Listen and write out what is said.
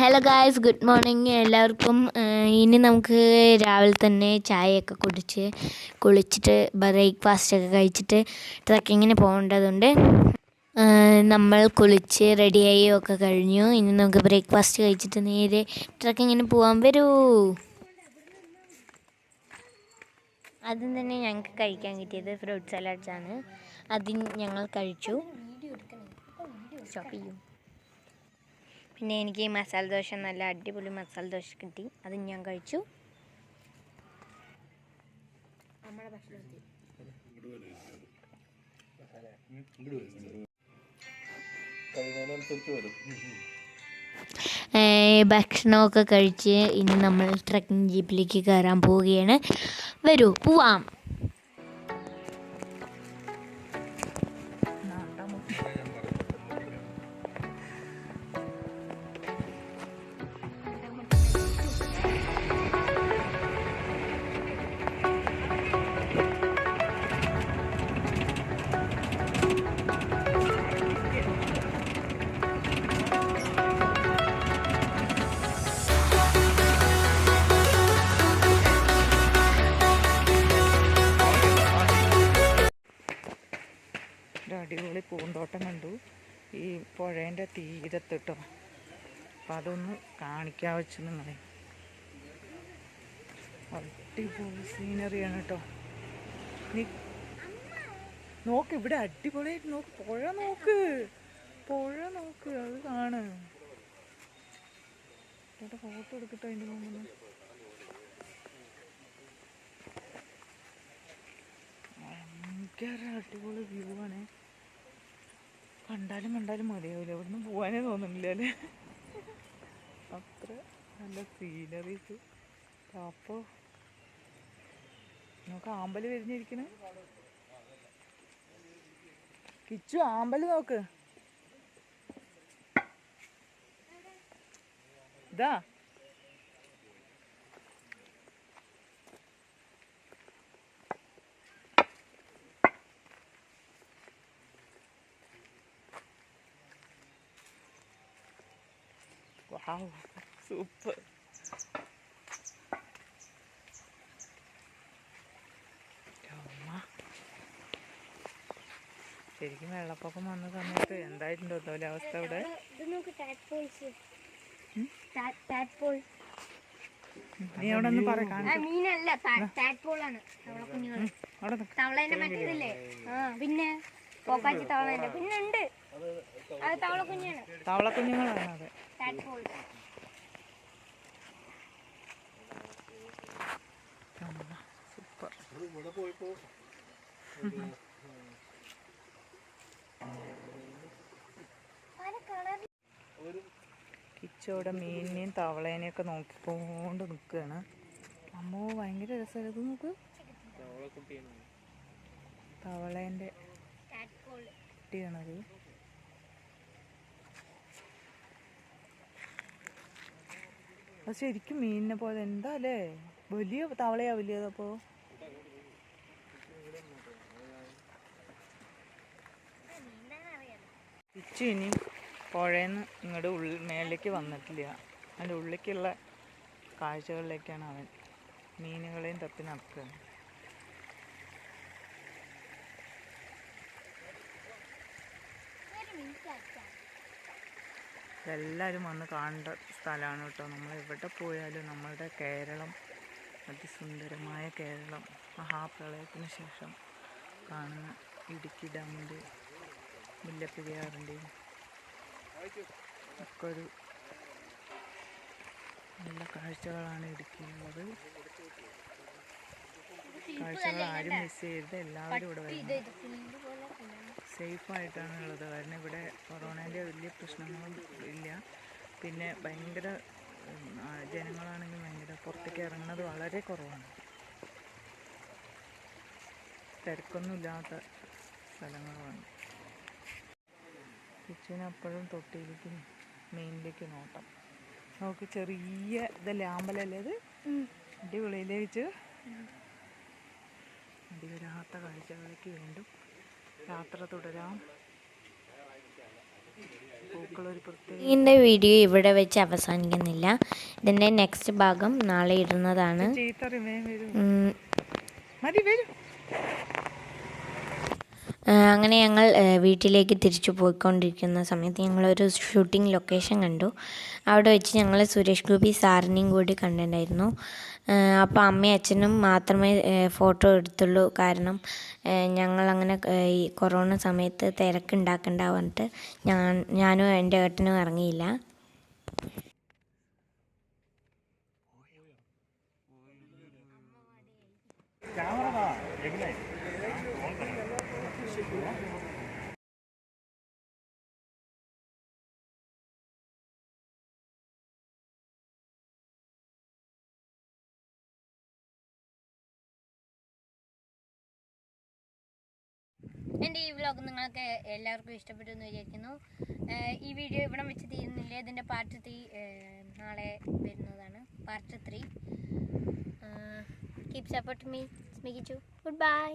Hello guys, good morning എല്ലാവർക്കും. ഇനി നമുക്ക് രാവിലെ തന്നെ ചായയൊക്കെ കുളിച്ചിട്ട് ബ്രേക്ക്ഫാസ്റ്റൊക്കെ കഴിച്ചിട്ട് ട്രക്കിങ്ങിന് പോകേണ്ടതുണ്ട്. നമ്മൾ കുളിച്ച് റെഡിയായി ഒക്കെ കഴിഞ്ഞു. ഇനി നമുക്ക് ബ്രേക്ക്ഫാസ്റ്റ് കഴിച്ചിട്ട് നേരെ ട്രക്കിങ്ങിന് പോകാൻ വരൂ. ആദ്യം തന്നെ ഞങ്ങൾക്ക് കഴിക്കാൻ കിട്ടിയത് ഫ്രൂട്ട് സലാഡ്സാണ്. അതിന് ഞങ്ങൾ കഴിച്ചു. സ്റ്റോപ്പ് ചെയ്യും. പിന്നെ എനിക്ക് മസാല ദോശ, നല്ല അടിപൊളി മസാല ദോശ കിട്ടി. അത് ഞാൻ കഴിച്ചു. ഭക്ഷണമൊക്കെ കഴിച്ച് ഇനി നമ്മൾ ട്രക്കിംഗ് ജീപ്പിലേക്ക് കയറാൻ പോവുകയാണ്. വരൂ, പോവാം. അടിപൊളി പൂന്തോട്ടം കണ്ടു ഈ പുഴേൻ്റെ തീരത്ത് കേട്ടോ. അപ്പം അതൊന്ന് കാണിക്കാൻ വെച്ച് നിങ്ങളെ. അടിപൊളി സീനറിയാണ് കേട്ടോ. നീ നോക്ക്, ഇവിടെ അടിപൊളിയായിട്ട് നോക്ക്. പുഴ നോക്ക് അത് കാണ്. ചേട്ടാ ഫോട്ടോ എടുക്കട്ടോ അതിൻ്റെ മുമ്പിൽ. ഭയങ്കര അടിപൊളി വ്യൂ ആണ്. കണ്ടാലും മതിയാവില്ല. ഇവിടുന്ന് പോകാനേ തോന്നുന്നില്ല അല്ലേ. അത്ര നല്ല സീനറീസ്. അപ്പോൾ നമുക്ക് ആമ്പല് വിരിഞ്ഞിരിക്കണേ. കിച്ചു, ആമ്പല് നോക്ക്. ഇതാ സൂപ്പർ. ശരിക്കും വെള്ളപ്പൊക്കം വന്ന സമയത്ത് എന്തായിട്ടുണ്ടോ അതുപോലെ അവസ്ഥ ഇവിടെ. നീ അവിടെ ഒന്ന് പറയാം. പിന്നെ പിന്നുണ്ട് തവളക്കുഞ്ഞുങ്ങളാണ്. അതെ, സൂപ്പർ. കിച്ചോടെ മീനിനെയും തവളേനെയൊക്കെ നോക്കിക്കൊണ്ട് നിൽക്കുകയാണ്. അമ്മോ, ഭയങ്കര രസമല്ലേ ഇത്. നോക്ക്, തവളേൻ്റെ കുട്ടിയാണത്. അത് ശരിക്കും മീനിനെ പോലെ. എന്താ അല്ലേ, വലിയ തവളയാവില്ലേ അതപ്പോൾ. കിച്ചു ഇനി പുഴയെന്ന് ഇങ്ങോട്ട് മേലേക്ക് വന്നിട്ടില്ല. അതിൻ്റെ ഉള്ളിലേക്കുള്ള കാഴ്ചകളിലേക്കാണ് അവൻ. മീനുകളെയും തപ്പി നടക്കുകയാണ്. ഇതെല്ലാവരും വന്ന് കാണേണ്ട സ്ഥലമാണ് കേട്ടോ. നമ്മൾ എവിടെ പോയാലും നമ്മളുടെ കേരളം, അതിസുന്ദരമായ കേരളം, മഹാപ്രളയത്തിന് ശേഷം കാണുന്ന ഇടുക്കി ഡാമിൻ്റെ, മുല്ലപ്പെരിയാറിൻ്റെയും ഒക്കെ ഒരു നല്ല കാഴ്ചകളാണ് ഇടുക്കിയിലുള്ളത്. കാഴ്ചകൾ ആരും മിസ് ചെയ്യരുത്. എല്ലാവരും ഇവിടെ വരണം. സേഫായിട്ടാണ് ഉള്ളത്. കാരണം ഇവിടെ കൊറോണേൻ്റെ വലിയ പ്രശ്നങ്ങളും ഇല്ല. പിന്നെ ഭയങ്കര ജനങ്ങളാണെങ്കിൽ ഭയങ്കര പുറത്തേക്ക് ഇറങ്ങുന്നത് വളരെ കുറവാണ്. തിരക്കൊന്നുമില്ലാത്ത സ്ഥലങ്ങളുമാണ്. കിച്ചനപ്പോഴും തൊട്ടിയിലേക്ക് മെയിനിലേക്ക് നോട്ടം. നമുക്ക് ചെറിയ ഇതല്ലേ, ആമ്പലല്ലേ അത്. അടിപൊളിയിലേ വെച്ച് അടിവരാത്ത കാഴ്ചകളിലേക്ക് വീണ്ടും യാത്ര തുടരാം. പൂക്കളൊരു പ്രത്യേക. ഇതിൻ്റെ വീഡിയോ ഇവിടെ വെച്ച് അവസാനിക്കുന്നില്ല. ഇതിൻ്റെ നെക്സ്റ്റ് ഭാഗം നാളെ ഇടുന്നതാണ്. മതി വരും. അങ്ങനെ ഞങ്ങൾ വീട്ടിലേക്ക് തിരിച്ചു പോയിക്കൊണ്ടിരിക്കുന്ന സമയത്ത് ഞങ്ങളൊരു ഷൂട്ടിംഗ് ലൊക്കേഷൻ കണ്ടു. അവിടെ വെച്ച് ഞങ്ങൾ സുരേഷ് ഗോപി സാറിനെയും കൂടി കണ്ടിട്ടുണ്ടായിരുന്നു. അപ്പോൾ അമ്മയും അച്ഛനും മാത്രമേ ഫോട്ടോ എടുത്തുള്ളൂ. കാരണം ഞങ്ങളങ്ങനെ ഈ കൊറോണ സമയത്ത് തിരക്കുണ്ടാക്കണ്ട പറഞ്ഞിട്ട് ഞാനും എൻ്റെ ഏട്ടനും ഇറങ്ങിയില്ല. എൻ്റെ ഈ വ്ലോഗ് നിങ്ങൾക്ക് എല്ലാവർക്കും ഇഷ്ടപ്പെട്ടു എന്ന് വിചാരിക്കുന്നു. ഈ വീഡിയോ ഇവിടെ വെച്ച് തീരുന്നില്ല. ഇതിൻ്റെ പാർട്ട് 3 നാളെ വരുന്നതാണ്. പാർട്ട് 3. Keep support me. സ്മികിച്ചു. Good bye.